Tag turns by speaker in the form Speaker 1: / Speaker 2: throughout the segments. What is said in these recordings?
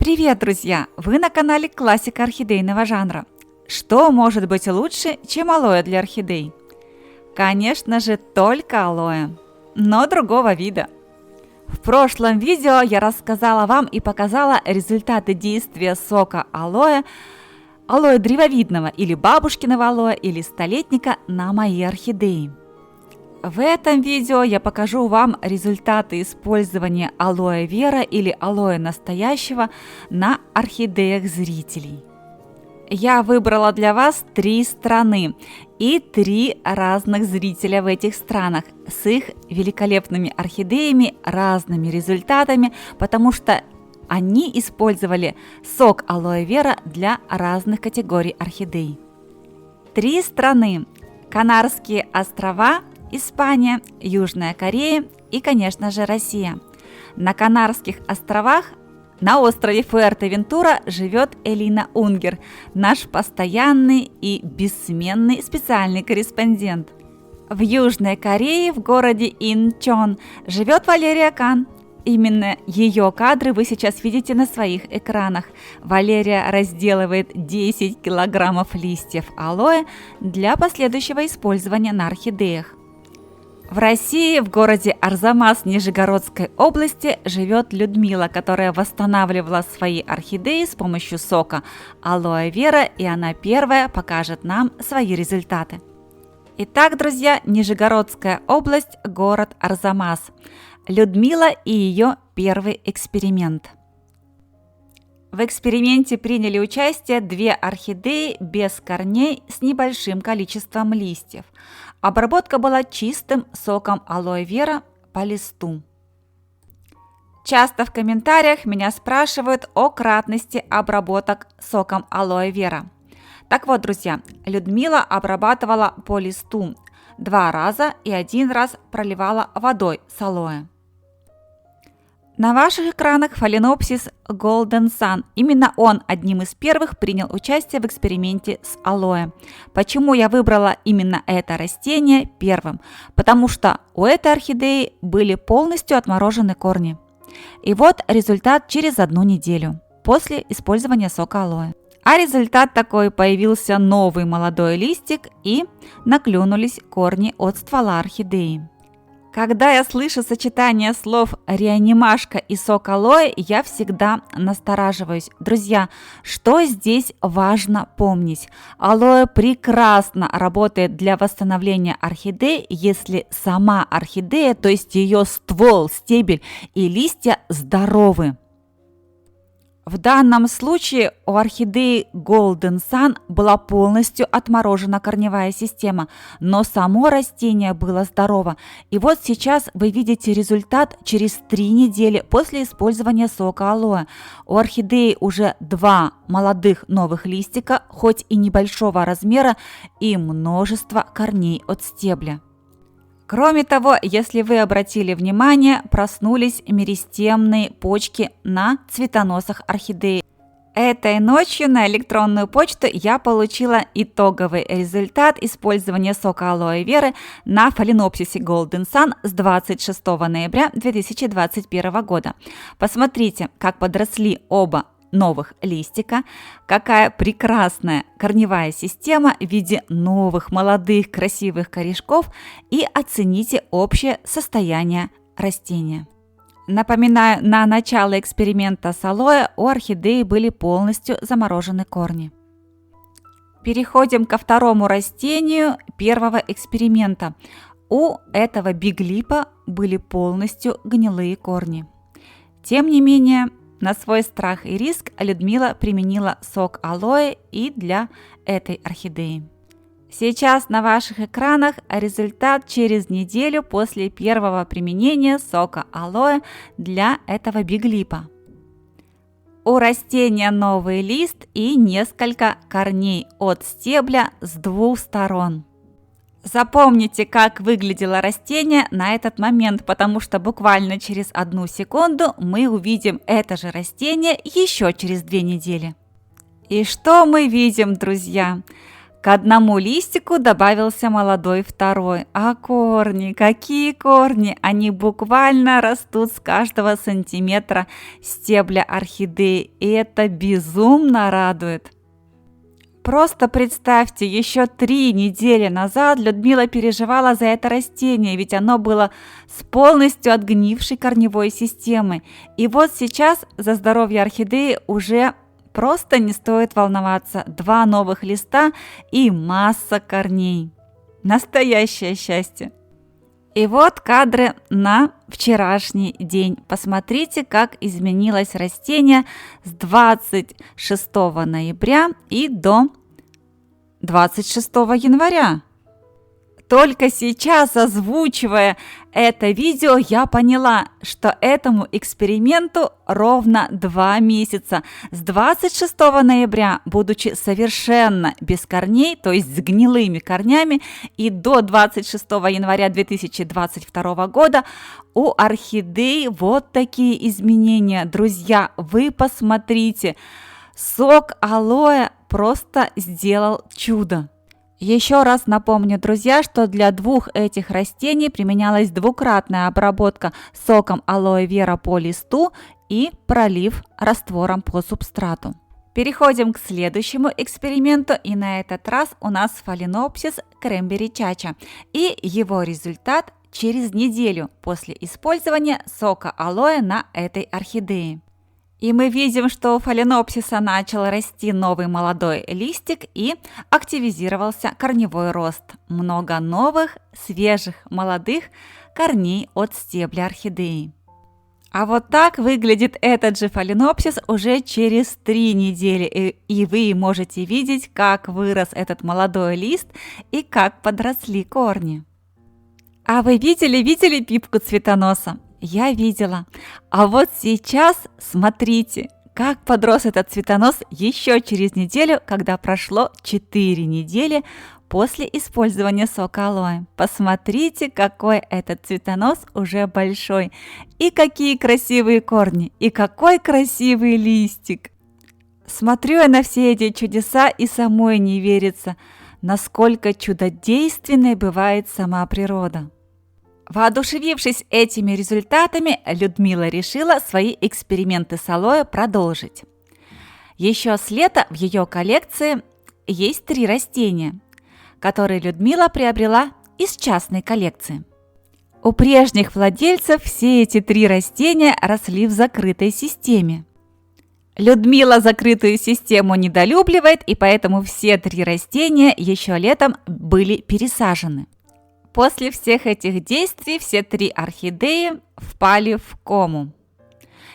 Speaker 1: Привет, друзья! Вы на канале Классика орхидейного жанра. Что может быть лучше, чем алоэ для орхидей? Конечно же, только алоэ, но другого вида. В прошлом видео я рассказала вам и показала результаты действия сока алоэ древовидного или бабушкиного алоэ или столетника на мои орхидеи. В этом видео я покажу вам результаты использования алоэ вера или алоэ настоящего на орхидеях зрителей. Я выбрала для вас 3 страны и 3 разных зрителя в этих странах с их великолепными орхидеями, разными результатами, потому что они использовали сок алоэ вера для разных категорий орхидей. 3 страны: Канарские острова, Испания, Южная Корея и, конечно же, Россия. На Канарских островах, на острове Фуэртевентура, живет Элина Унгер, наш постоянный и бессменный специальный корреспондент. В Южной Корее, в городе Инчон, живет Валерия Кан. Именно ее кадры вы сейчас видите на своих экранах. Валерия разделывает 10 килограммов листьев алоэ для последующего использования на орхидеях. В России, в городе Арзамас Нижегородской области, живет Людмила, которая восстанавливала свои орхидеи с помощью сока алоэ вера, и она первая покажет нам свои результаты. Итак, друзья, Нижегородская область, город Арзамас. Людмила и ее первый эксперимент. В эксперименте приняли участие 2 орхидеи без корней с небольшим количеством листьев. Обработка была чистым соком алоэ вера по листу. Часто в комментариях меня спрашивают о кратности обработок соком алоэ вера. Так вот, друзья, Людмила обрабатывала по листу 2 раза и 1 раз проливала водой с алоэ. На ваших экранах фаленопсис Golden Sun. Именно он одним из первых принял участие в эксперименте с алоэ. Почему я выбрала именно это растение первым? Потому что у этой орхидеи были полностью отморожены корни. И вот результат через 1 неделю после использования сока алоэ. А результат такой: появился новый молодой листик и наклюнулись корни от ствола орхидеи. Когда я слышу сочетание слов «реанимашка» и «сок алоэ», я всегда настораживаюсь. Друзья, что здесь важно помнить? Алоэ прекрасно работает для восстановления орхидей, если сама орхидея, то есть ее ствол, стебель и листья здоровы. В данном случае у орхидеи Golden Sun была полностью отморожена корневая система, но само растение было здорово. И вот сейчас вы видите результат через 3 недели после использования сока алоэ. У орхидеи уже 2 молодых новых листика, хоть и небольшого размера, и множество корней от стебля. Кроме того, если вы обратили внимание, проснулись меристемные почки на цветоносах орхидеи. Этой ночью на электронную почту я получила итоговый результат использования сока алоэ веры на фаленопсисе Golden Sun с 26 ноября 2021 года. Посмотрите, как подросли оба новых листика, какая прекрасная корневая система в виде новых молодых красивых корешков, и оцените общее состояние растения. Напоминаю, на начало эксперимента с алоэ у орхидеи были полностью заморожены корни. Переходим ко второму растению первого эксперимента. У этого биглипа были полностью гнилые корни. Тем не менее, на свой страх и риск Людмила применила сок алоэ и для этой орхидеи. Сейчас на ваших экранах результат через неделю после первого применения сока алоэ для этого биглипа. У растения новый лист и несколько корней от стебля с 2 сторон. Запомните, как выглядело растение на этот момент, потому что буквально через 1 секунду мы увидим это же растение еще через 2 недели. И что мы видим, друзья? К одному листику добавился молодой второй. А корни, какие корни! Они буквально растут с каждого сантиметра стебля орхидеи, и это безумно радует. Просто представьте, еще 3 недели назад Людмила переживала за это растение, ведь оно было с полностью отгнившей корневой системой. И вот сейчас за здоровье орхидеи уже просто не стоит волноваться. 2 новых листа и масса корней. Настоящее счастье. И вот кадры на вчерашний день. Посмотрите, как изменилось растение с 26 ноября и до 26 января. Только сейчас, озвучивая это видео, я поняла, что этому эксперименту ровно 2 месяца. С 26 ноября, будучи совершенно без корней, то есть с гнилыми корнями, и до 26 января 2022 года у орхидеи вот такие изменения. Друзья, вы посмотрите, сок алоэ просто сделал чудо. Еще раз напомню, друзья, что для 2 этих растений применялась двукратная обработка соком алоэ вера по листу и пролив раствором по субстрату. Переходим к следующему эксперименту, и на этот раз у нас фаленопсис крэмбери чача и его результат через неделю после использования сока алоэ на этой орхидее. И мы видим, что у фаленопсиса начал расти новый молодой листик и активизировался корневой рост. Много новых, свежих, молодых корней от стебля орхидеи. А вот так выглядит этот же фаленопсис уже через 3 недели. И вы можете видеть, как вырос этот молодой лист и как подросли корни. А вы видели пипку цветоноса? Я видела. А вот сейчас смотрите, как подрос этот цветонос еще через неделю, когда прошло 4 недели после использования сока алоэ. Посмотрите, какой этот цветонос уже большой. И какие красивые корни, и какой красивый листик. Смотрю я на все эти чудеса и самой не верится, насколько чудодейственной бывает сама природа. Воодушевившись этими результатами, Людмила решила свои эксперименты с алоэ продолжить. Еще с лета в ее коллекции есть 3 растения, которые Людмила приобрела из частной коллекции. У прежних владельцев все эти 3 растения росли в закрытой системе. Людмила закрытую систему недолюбливает, и поэтому все 3 растения еще летом были пересажены. После всех этих действий все 3 орхидеи впали в кому.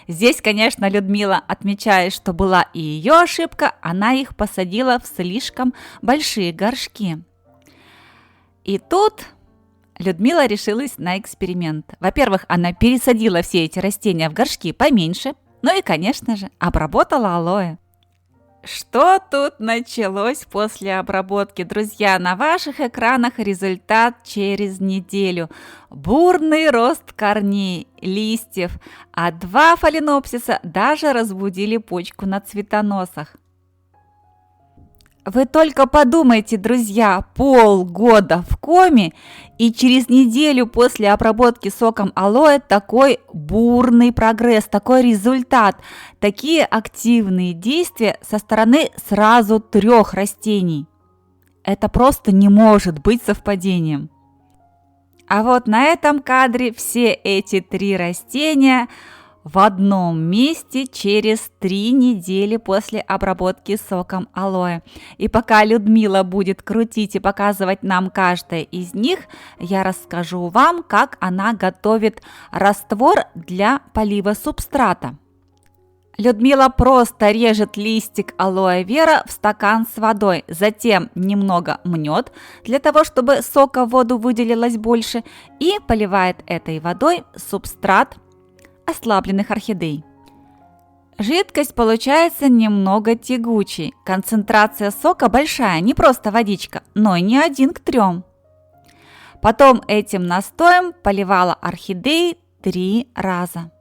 Speaker 1: Здесь, конечно, Людмила отмечает, что была и ее ошибка, она их посадила в слишком большие горшки. И тут Людмила решилась на эксперимент. Во-первых, она пересадила все эти растения в горшки поменьше, ну и, конечно же, обработала алоэ. Что тут началось после обработки? Друзья, на ваших экранах результат через неделю. Бурный рост корней, листьев, а 2 фаленопсиса даже разбудили почку на цветоносах. Вы только подумайте, друзья, полгода в коме, и через неделю после обработки соком алоэ такой бурный прогресс, такой результат, такие активные действия со стороны сразу 3 растений. Это просто не может быть совпадением. А вот на этом кадре все эти 3 растения в одном месте через 3 недели после обработки соком алоэ. И пока Людмила будет крутить и показывать нам каждое из них, я расскажу вам, как она готовит раствор для полива субстрата. Людмила просто режет листик алоэ вера в стакан с водой, затем немного мнет для того, чтобы сока в воду выделилось больше, и поливает этой водой субстрат ослабленных орхидей. Жидкость получается немного тягучей. Концентрация сока большая, не просто водичка, но и не 1:3. Потом этим настоем поливала орхидеи 3 раза.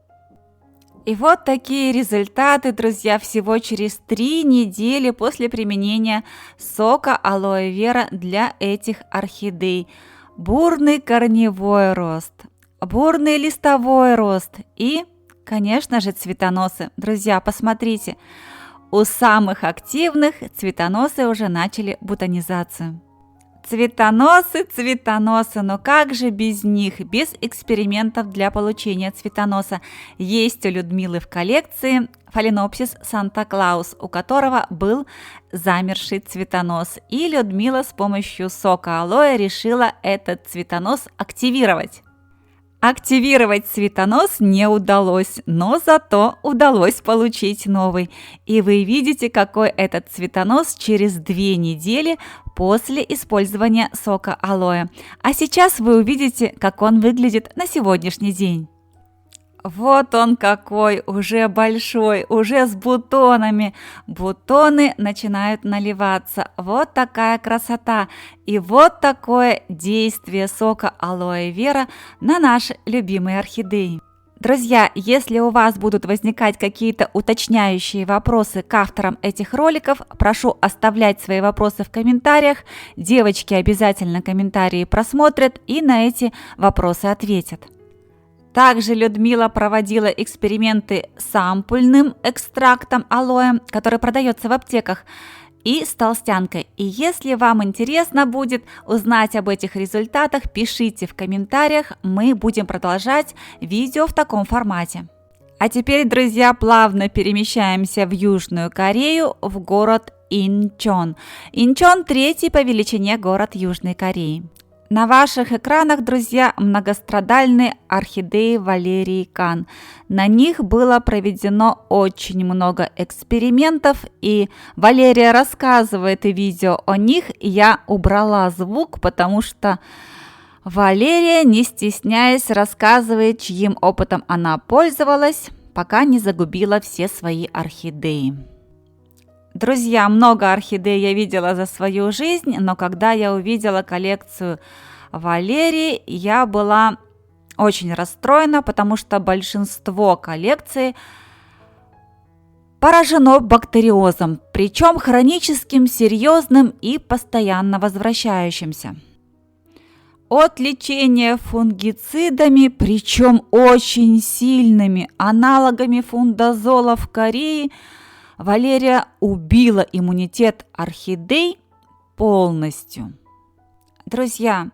Speaker 1: И вот такие результаты, друзья, всего через 3 недели после применения сока алоэ вера для этих орхидей. Бурный корневой рост, бурный листовой рост и, конечно же, цветоносы. Друзья, посмотрите, у самых активных цветоносы уже начали бутонизацию. Цветоносы, цветоносы, но как же без них, без экспериментов для получения цветоноса? Есть у Людмилы в коллекции фаленопсис Санта-Клаус, у которого был замерший цветонос. И Людмила с помощью сока алоэ решила этот цветонос активировать. Активировать цветонос не удалось, но зато удалось получить новый. И вы видите, какой этот цветонос через 2 недели после использования сока алоэ. А сейчас вы увидите, как он выглядит на сегодняшний день. Вот он какой, уже большой, уже с бутонами. Бутоны начинают наливаться. Вот такая красота. И вот такое действие сока алоэ вера на наши любимые орхидеи. Друзья, если у вас будут возникать какие-то уточняющие вопросы к авторам этих роликов, прошу оставлять свои вопросы в комментариях. Девочки обязательно комментарии просмотрят и на эти вопросы ответят. Также Людмила проводила эксперименты с ампульным экстрактом алоэ, который продается в аптеках, и с толстянкой. И если вам интересно будет узнать об этих результатах, пишите в комментариях, мы будем продолжать видео в таком формате. А теперь, друзья, плавно перемещаемся в Южную Корею, в город Инчон. Инчон – 3-й по величине город Южной Кореи. На ваших экранах, друзья, многострадальные орхидеи Валерии Кан. На них было проведено очень много экспериментов, и Валерия рассказывает и видео о них. Я убрала звук, потому что Валерия, не стесняясь, рассказывает, чьим опытом она пользовалась, пока не загубила все свои орхидеи. Друзья, много орхидей я видела за свою жизнь, но когда я увидела коллекцию Валерии, я была очень расстроена, потому что большинство коллекции поражено бактериозом, причем хроническим, серьезным и постоянно возвращающимся. От лечения фунгицидами, причем очень сильными аналогами фундазола в Корее, Валерия убила иммунитет орхидей полностью. Друзья,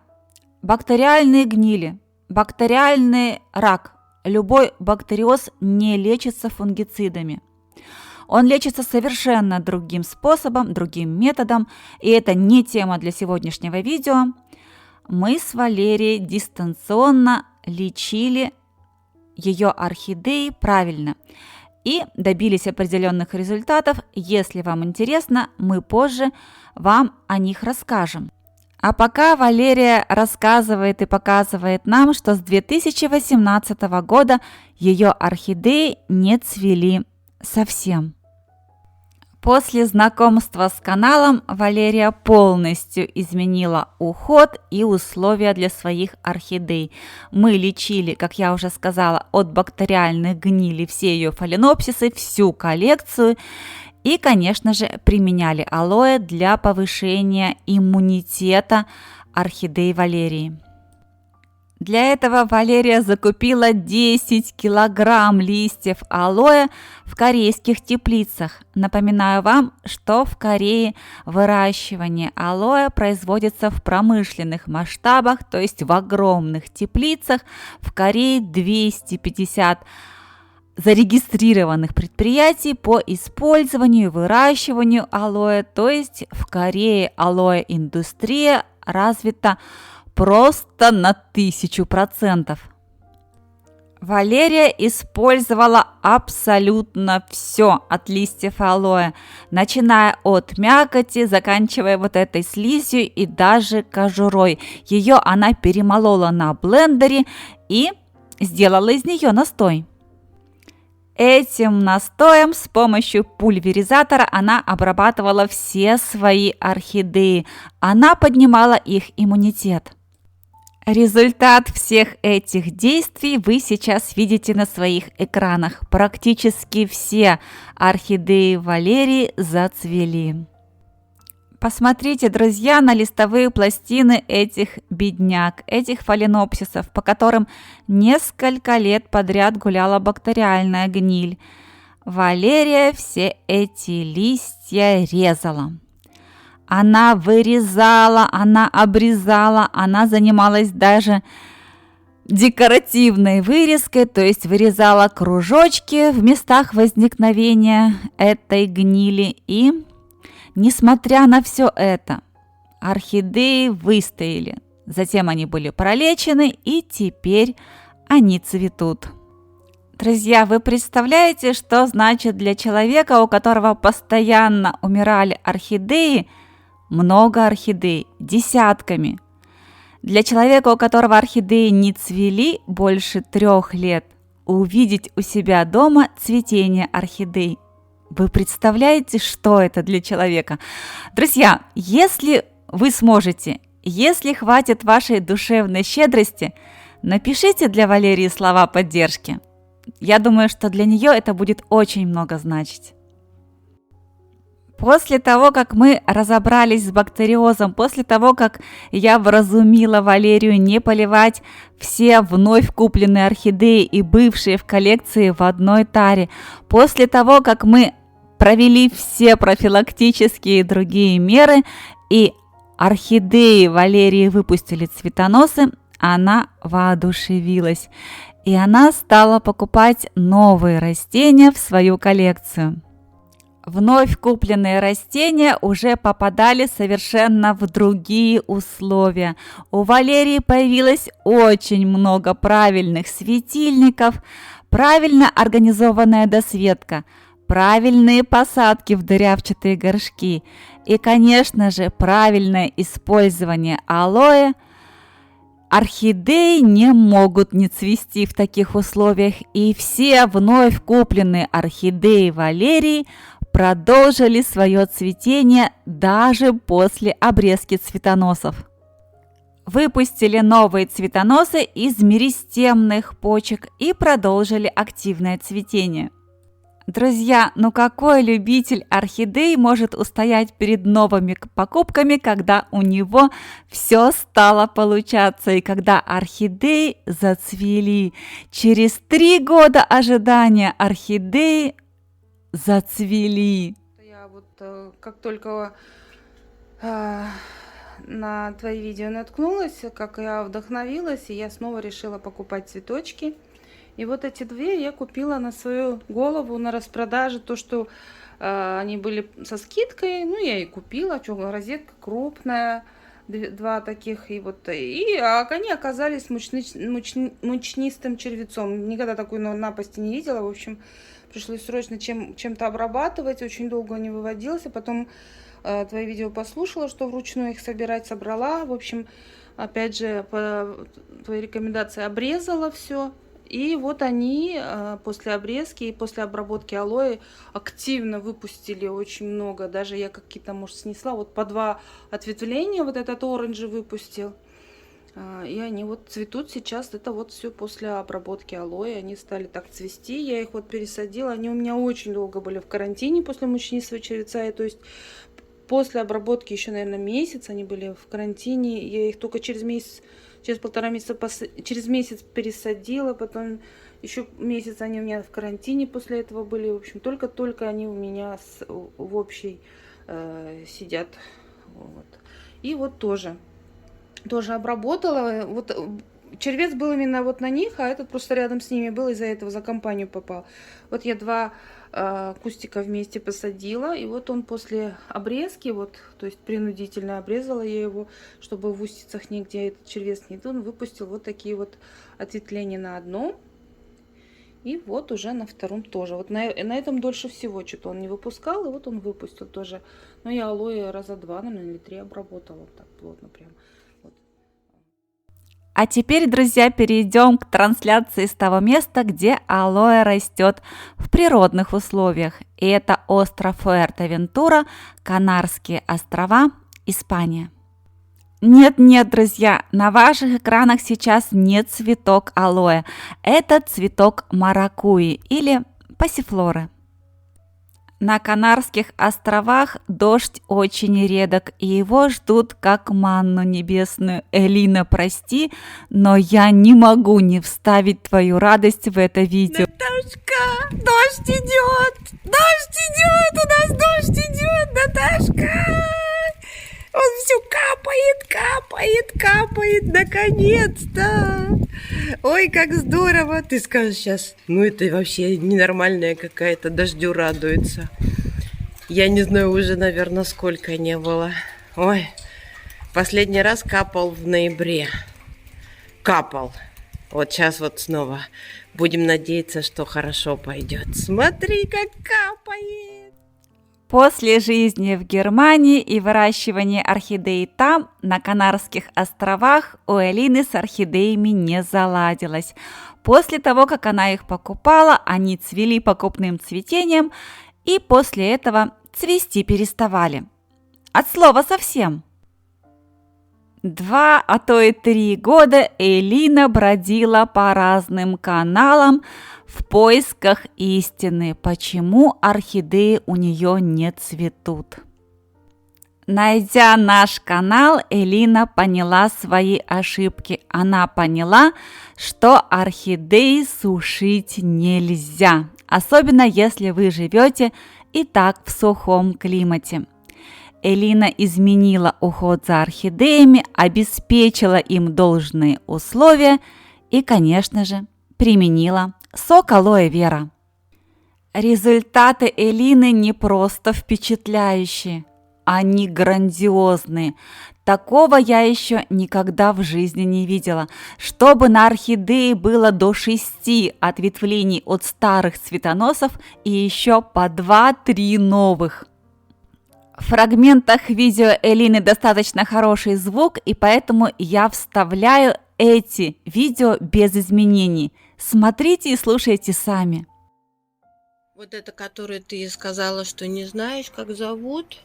Speaker 1: бактериальные гнили, бактериальный рак, любой бактериоз не лечится фунгицидами. Он лечится совершенно другим способом, другим методом, и это не тема для сегодняшнего видео. Мы с Валерией дистанционно лечили ее орхидеи правильно и добились определенных результатов. Если вам интересно, мы позже вам о них расскажем. А пока Валерия рассказывает и показывает нам, что с 2018 года ее орхидеи не цвели совсем. После знакомства с каналом Валерия полностью изменила уход и условия для своих орхидей. Мы лечили, как я уже сказала, от бактериальных гнилей все ее фаленопсисы, всю коллекцию. И, конечно же, применяли алоэ для повышения иммунитета орхидей Валерии. Для этого Валерия закупила 10 килограмм листьев алоэ в корейских теплицах. Напоминаю вам, что в Корее выращивание алоэ производится в промышленных масштабах, то есть в огромных теплицах. В Корее 250 зарегистрированных предприятий по использованию и выращиванию алоэ, то есть в Корее алоэ-индустрия развита просто на 1000%. Валерия использовала абсолютно все от листьев алоэ, начиная от мякоти, заканчивая вот этой слизью и даже кожурой. Ее она перемолола на блендере и сделала из нее настой. Этим настоем с помощью пульверизатора она обрабатывала все свои орхидеи. Она поднимала их иммунитет. Результат всех этих действий вы сейчас видите на своих экранах. Практически все орхидеи Валерии зацвели. Посмотрите, друзья, на листовые пластины этих бедняк, этих фаленопсисов, по которым несколько лет подряд гуляла бактериальная гниль. Валерия все эти листья резала. Она вырезала, она обрезала, она занималась даже декоративной вырезкой, то есть вырезала кружочки в местах возникновения этой гнили. И, несмотря на все это, орхидеи выстояли. Затем они были пролечены, и теперь они цветут. Друзья, вы представляете, что значит для человека, у которого постоянно умирали орхидеи, много орхидей, десятками. Для человека, у которого орхидеи не цвели больше 3 лет, увидеть у себя дома цветение орхидей. Вы представляете, что это для человека? Друзья, если вы сможете, если хватит вашей душевной щедрости, напишите для Валерии слова поддержки. Я думаю, что для нее это будет очень много значить. После того, как мы разобрались с бактериозом, после того, как я вразумила Валерию не поливать все вновь купленные орхидеи и бывшие в коллекции в одной таре, после того, как мы провели все профилактические и другие меры, и орхидеи Валерии выпустили цветоносы, она воодушевилась, и она стала покупать новые растения в свою коллекцию. Вновь купленные растения уже попадали совершенно в другие условия. У Валерии появилось очень много правильных светильников, правильно организованная досветка, правильные посадки в дырявчатые горшки и, конечно же, правильное использование алоэ. Орхидеи не могут не цвести в таких условиях, и все вновь купленные орхидеи Валерии продолжили свое цветение даже после обрезки цветоносов. Выпустили новые цветоносы из меристемных почек и продолжили активное цветение. Друзья, ну какой любитель орхидей может устоять перед новыми покупками, когда у него все стало получаться и когда орхидеи зацвели? Через 3 года ожидания орхидеи зацвели.
Speaker 2: Я вот как только на твои видео наткнулась, как я вдохновилась, и я снова решила покупать цветочки. И вот эти 2 я купила на свою голову на распродаже. То, что они были со скидкой, ну я и купила. Что, розетка крупная, 2 таких. И вот они оказались мучнистым червецом. Никогда такой напасти не видела. В общем, пришлось срочно чем-то обрабатывать. Очень долго не выводился. Потом твои видео послушала, что вручную их собирать, собрала. В общем, опять же, по твоей рекомендации обрезала все. И вот они после обрезки и после обработки алоэ активно выпустили очень много. Даже я какие-то, может, снесла. Вот по 2 ответвления вот этот оранжи выпустил. И они вот цветут сейчас. Это вот все после обработки алоэ. Они стали так цвести. Я их вот пересадила. Они у меня очень долго были в карантине после мучнистого червеца. И то есть после обработки еще, наверное, месяц они были в карантине. Я их только через 1,5 месяца, через месяц пересадила, потом еще месяц они у меня в карантине после этого были. В общем, только-только они у меня в общей сидят. Вот. И вот тоже обработала. Вот червец был именно вот на них, а этот просто рядом с ними был, из-за этого за компанию попал. Вот я 2 кустика вместе посадила, и вот он после обрезки, вот, то есть принудительно обрезала я его, чтобы в устицах нигде этот червец не был, он выпустил вот такие вот ответвления на одном, и вот уже на втором тоже. Вот на этом дольше всего что-то он не выпускал, и вот он выпустил тоже. Но я алоэ раза 2, наверное, или 3 обработала так плотно прям.
Speaker 1: А теперь, друзья, перейдем к трансляции с того места, где алоэ растет в природных условиях. И это остров Фуэртевентура, Канарские острова, Испания. Нет-нет, друзья, на ваших экранах сейчас не цветок алоэ. Это цветок маракуйи или пассифлоры. На Канарских островах дождь очень редок, и его ждут как манну небесную. Элина, прости, но я не могу не вставить твою радость в это видео.
Speaker 3: Наташка, дождь идет! Дождь идет! У нас дождь идет, Наташка! Он все капает, наконец-то! Ой, как здорово! Ты скажешь сейчас, ну это вообще ненормальная какая-то, дождю радуется. Я не знаю уже, наверное, сколько не было. Ой, последний раз капал в ноябре. Капал. Вот сейчас вот снова. Будем надеяться, что хорошо пойдет. Смотри, как капает!
Speaker 1: После жизни в Германии и выращивания орхидей там, на Канарских островах, у Элины с орхидеями не заладилось. После того, как она их покупала, они цвели покупным цветением и после этого цвести переставали. От слова совсем. 2, а то и 3 года Элина бродила по разным каналам в поисках истины, почему орхидеи у нее не цветут. Найдя наш канал, Элина поняла свои ошибки. Она поняла, что орхидеи сушить нельзя, особенно если вы живете и так в сухом климате. Элина изменила уход за орхидеями, обеспечила им должные условия и, конечно же, применила сок алоэ вера. Результаты Элины не просто впечатляющие, они грандиозные. Такого я еще никогда в жизни не видела. Чтобы на орхидее было до 6 ответвлений от старых цветоносов и еще по 2-3 новых. В фрагментах видео Элины достаточно хороший звук, и поэтому я вставляю эти видео без изменений. Смотрите и слушайте сами.
Speaker 3: Вот это, которую ты сказала, что не знаешь, как зовут.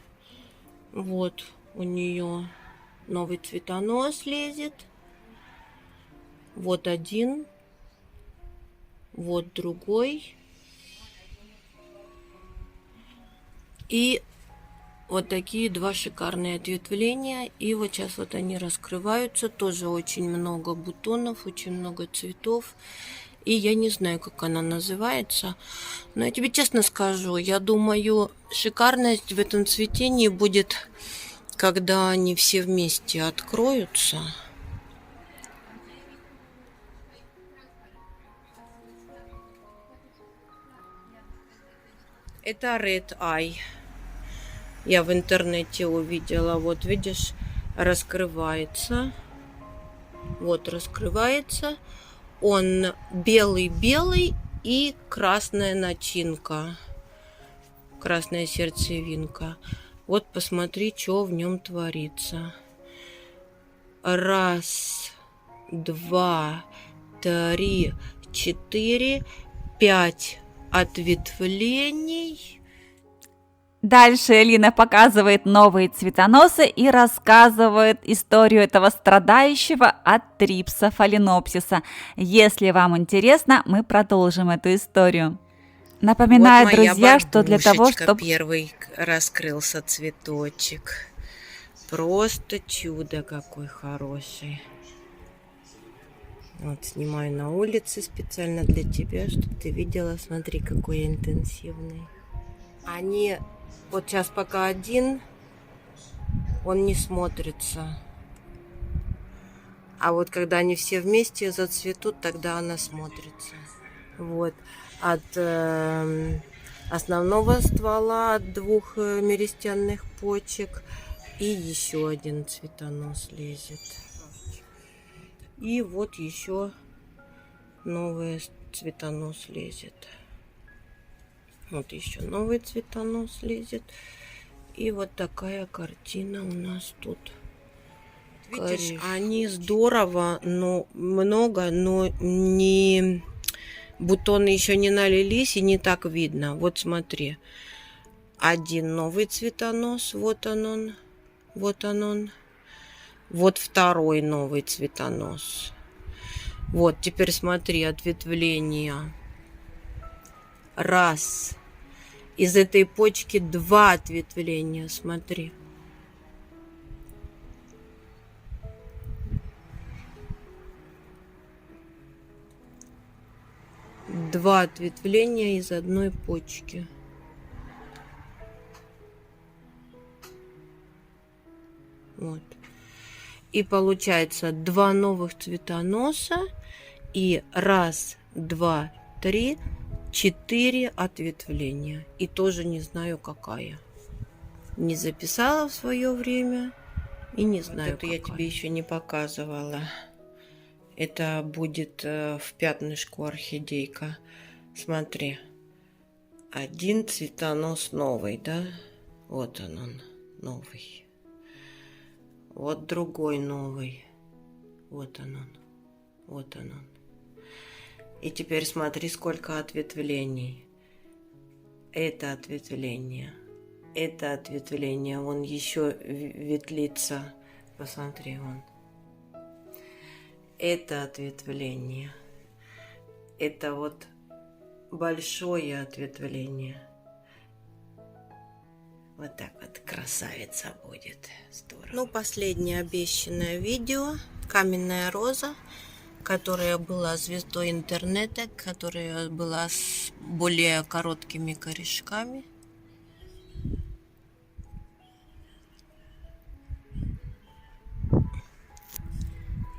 Speaker 3: Вот у нее новый цветонос лезет. Вот один. Вот другой. И вот такие 2 шикарные ответвления. И вот сейчас вот они раскрываются. Тоже очень много бутонов, очень много цветов. И я не знаю, как она называется. Но я тебе честно скажу, я думаю, шикарность в этом цветении будет, когда они все вместе откроются. Это Red Eye. Я в интернете увидела. Вот видишь, раскрывается. Вот раскрывается. Он белый-белый и красная начинка. Красная сердцевинка. Вот посмотри, что в нем творится. 1, 2, 3, 4, 5 ответвлений.
Speaker 1: Дальше Элина показывает новые цветоносы и рассказывает историю этого страдающего от трипса фаленопсиса. Если вам интересно, мы продолжим эту историю. Напоминаю,
Speaker 3: вот моя
Speaker 1: друзья, что для того, чтобы...
Speaker 3: Первый раскрылся цветочек. Просто чудо какой хороший. Вот снимаю на улице специально для тебя, чтобы ты видела. Смотри, какой я интенсивный. Они... Вот сейчас пока один, он не смотрится. А вот когда они все вместе зацветут, тогда она смотрится. Вот. От основного ствола, от 2 меристянных почек. И еще один цветонос лезет. И вот еще новый цветонос лезет. Вот еще новый цветонос лезет. И вот такая картина у нас тут. Видишь, они здорово, но много, но не... Бутоны еще не налились и не так видно. Вот смотри. Один новый цветонос. Вот он. Вот он. Вот второй новый цветонос. Вот, теперь смотри, ответвление. Раз. Из этой почки 2 ответвления, смотри. Два ответвления из одной почки. Вот. И получается 2 новых цветоноса и 1, 2, 3, 4 ответвления. И тоже не знаю, какая. Не записала в свое время и не знаю, вот это я тебе еще не показывала. Это будет в пятнышку орхидейка. Смотри. Один цветонос новый, да? Вот он новый. Вот другой новый. Вот он. Вот он. И теперь смотри, сколько ответвлений. Это ответвление. Это ответвление. Вон еще ветвится. Посмотри, вон. Это ответвление. Это вот большое ответвление. Вот так вот красавица будет. Здорово. Ну, последнее обещанное видео. Каменная роза, которая была звездой интернета, которая была с более короткими корешками.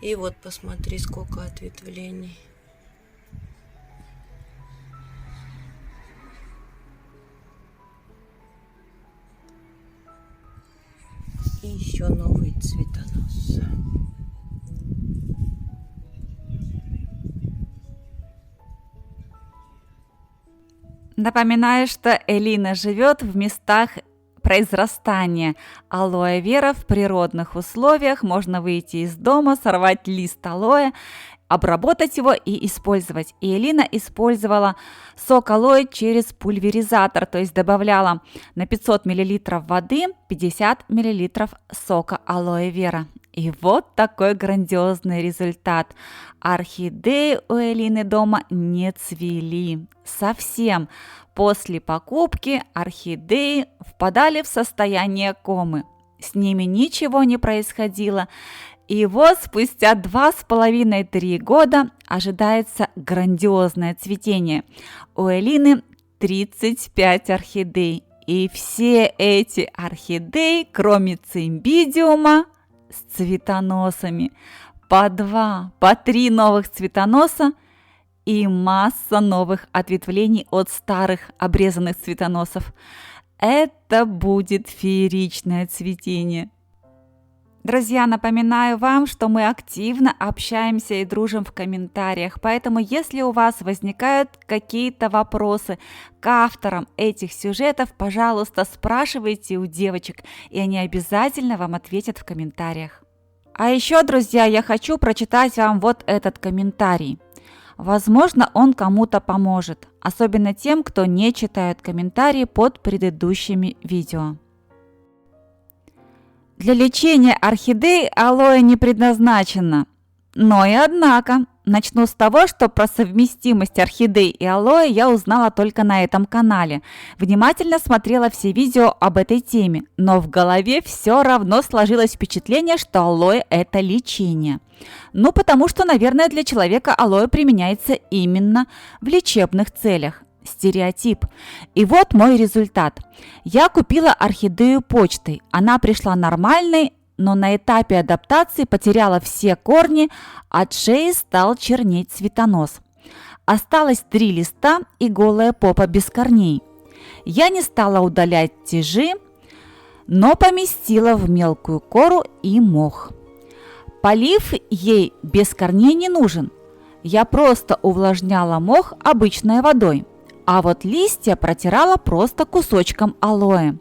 Speaker 3: И вот посмотри, сколько ответвлений. И еще новый цветонос.
Speaker 1: Напоминаю, что Элина живет в местах произрастания алоэ вера в природных условиях. Можно выйти из дома, сорвать лист алоэ, обработать его и использовать. И Элина использовала сок алоэ через пульверизатор, то есть добавляла на 500 мл воды 50 мл сока алоэ вера. И вот такой грандиозный результат. Орхидеи у Элины дома не цвели совсем. После покупки орхидеи впадали в состояние комы. С ними ничего не происходило. И вот спустя 2,5-3 года ожидается грандиозное цветение. У Элины 35 орхидей. И все эти орхидеи, кроме цимбидиума, с цветоносами. По 2, по 3 новых цветоноса и масса новых ответвлений от старых обрезанных цветоносов. Это будет фееричное цветение. Друзья, напоминаю вам, что мы активно общаемся и дружим в комментариях, поэтому если у вас возникают какие-то вопросы к авторам этих сюжетов, пожалуйста, спрашивайте у девочек, и они обязательно вам ответят в комментариях. А еще, друзья, я хочу прочитать вам вот этот комментарий. Возможно, он кому-то поможет, особенно тем, кто не читает комментарии под предыдущими видео. Для лечения орхидей алоэ не предназначено. Но и однако, начну с того, что про совместимость орхидей и алоэ я узнала только на этом канале. Внимательно смотрела все видео об этой теме, но в голове все равно сложилось впечатление, что алоэ – это лечение. Ну, потому что, наверное, для человека алоэ применяется именно в лечебных целях. Стереотип. И вот мой результат. Я купила орхидею почтой. Она пришла нормальной, но на этапе адаптации потеряла все корни, от шеи стал чернеть цветонос. Осталось 3 листа и голая попа без корней. Я не стала удалять тяжи, но поместила в мелкую кору и мох. Полив ей без корней не нужен. Я просто увлажняла мох обычной водой. А вот листья протирала просто кусочком алоэ.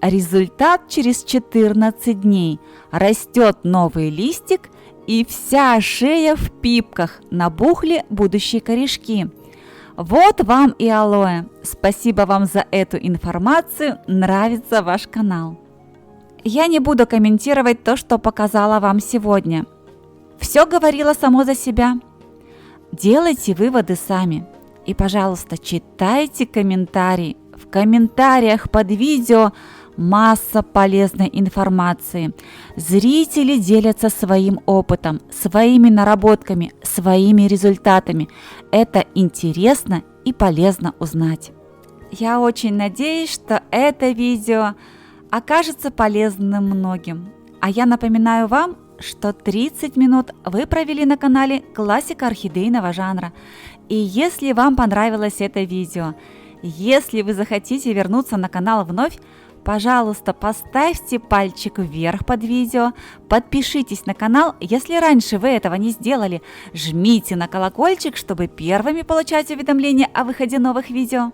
Speaker 1: Результат через 14 дней. Растет новый листик, и вся шея в пипках, набухли будущие корешки. Вот вам и алоэ. Спасибо вам за эту информацию. Нравится ваш канал. Я не буду комментировать то, что показала вам сегодня. Все говорило само за себя. Делайте выводы сами. И, пожалуйста, читайте комментарии. В комментариях под видео масса полезной информации. Зрители делятся своим опытом, своими наработками, своими результатами. Это интересно и полезно узнать. Я очень надеюсь, что это видео окажется полезным многим. А я напоминаю вам, что 30 минут вы провели на канале «Классика орхидейного жанра». И если вам понравилось это видео, если вы захотите вернуться на канал вновь, пожалуйста, поставьте пальчик вверх под видео, подпишитесь на канал, если раньше вы этого не сделали, жмите на колокольчик, чтобы первыми получать уведомления о выходе новых видео.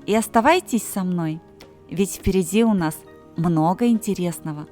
Speaker 1: И оставайтесь со мной, ведь впереди у нас много интересного.